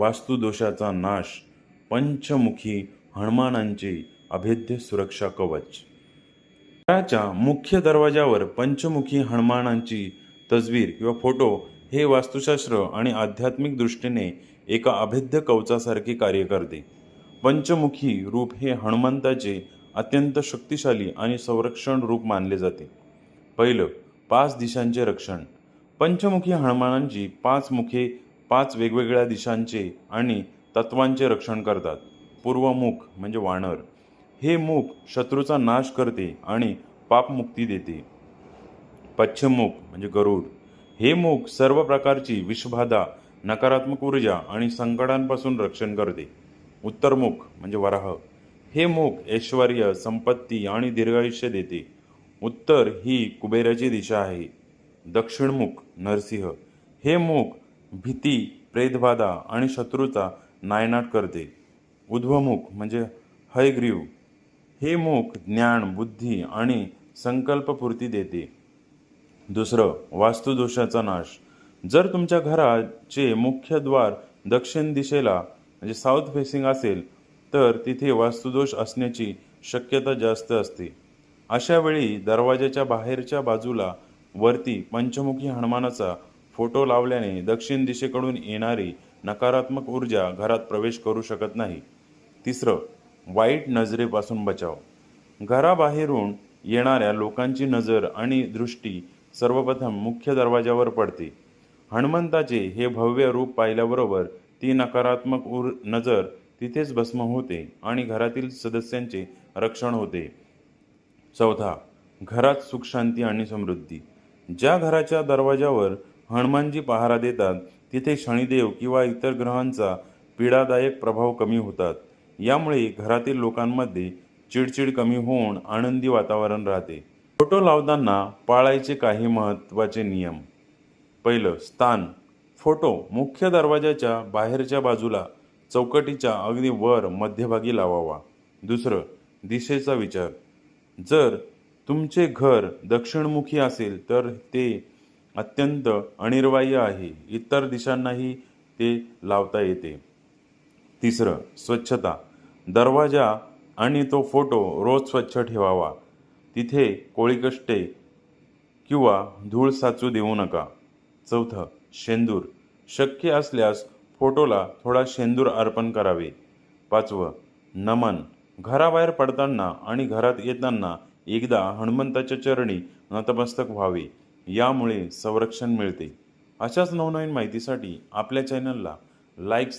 वास्तुदोषाचा नाश, पंचमुखी हनुमानांचे अभेद्य सुरक्षा कवच। घराच्या मुख्य दरवाजावर पंचमुखी हनुमानांची तस्वीर किंवा फोटो हे वास्तुशास्त्र आणि आध्यात्मिक दृष्टीने एका अभेद्य कवचासारखे कार्य करते। पंचमुखी रूप हे हनुमंताचे अत्यंत शक्तिशाली आणि संरक्षण रूप मानले जाते। पहिलं, 5 दिशांचे रक्षण। पंचमुखी हनुमानांची 5 मुखे 5 वेगवेगळ्या दिशांचे आणि तत्वांचे रक्षण करतात। पूर्वमुख म्हणजे वानर, हे मुख शत्रूचा नाश करते आणि पापमुक्ती देते। पश्चिममुख म्हणजे गरुड, हे मुख सर्व प्रकारची विषबाधा, नकारात्मक ऊर्जा आणि संकटांपासून रक्षण करते। उत्तरमुख म्हणजे वराह, हे मुख ऐश्वर्य, संपत्ती आणि दीर्घायुष्य देते। उत्तर ही कुबेराची दिशा आहे। दक्षिणमुख नरसिंह, हे मुख भीती, प्रेतबाधा आणि शत्रूचा नायनाट करते। ऊर्ध्वमुख म्हणजे हयग्रीव, हे मुख ज्ञान, बुद्धी आणि संकल्पपूर्ती देते। दुसरं, वास्तुदोषाचा नाश। जर तुमच्या घराचे मुख्य द्वार दक्षिण दिशेला म्हणजे साऊथ फेसिंग असेल तर तिथे वास्तुदोष असण्याची शक्यता जास्त असते। अशा वेळी दरवाजाच्या बाहेरच्या बाजूला वरती पंचमुखी हनुमानाचा फोटो लावल्याने दक्षिण दिशेकडून येणारी नकारात्मक ऊर्जा घरात प्रवेश करू शकत नाही। तिसरं, वाईट नजरेपासून बचाव। घराबाहेरून येणाऱ्या लोकांची नजर आणि दृष्टी सर्वप्रथम मुख्य दरवाजावर पडते। हनुमंताचे हे भव्य रूप पाहिल्याबरोबर ती नकारात्मक नजर तिथेच भस्म होते आणि घरातील सदस्यांचे रक्षण होते। चौथा, घरात सुख, शांती आणि समृद्धी। ज्या घराच्या दरवाजावर हनुमानजी पहारा देतात तिथे शनिदेव किंवा इतर ग्रहांचा पीडादायक प्रभाव कमी होतात। यामुळे घरातील लोकांमध्ये चिडचिड कमी होऊन आनंदी वातावरण राहते। फोटो लावताना पाळायचे काही महत्त्वाचे नियम। पहिलं, स्थान। फोटो मुख्य दरवाजाच्या बाहेरच्या बाजूला चौकटीच्या अगदी वर मध्यभागी लावावा। दुसरं, दिशेचा विचार। जर तुमचे घर दक्षिणमुखी असेल तर ते अत्यंत अनिर्वाह्य आहे, इतर दिशांनाही ते लावता येते। तिसरं, स्वच्छता। दरवाजा आणि तो फोटो रोज स्वच्छ ठेवावा, तिथे कोळीकष्टे किंवा धूळ साचू देऊ नका। चौथं, शेंदूर। शक्य असल्यास फोटोला थोडा शेंदूर अर्पण करावे। पाचवं, नमन। घराबाहेर पडताना आणि घरात येताना एकदा हनुमंताच्या चरणी नतमस्तक व्हावे, यामुळे संरक्षण मिळते। अशाच नवनवीन माहितीसाठी आपल्या चॅनलला लाईक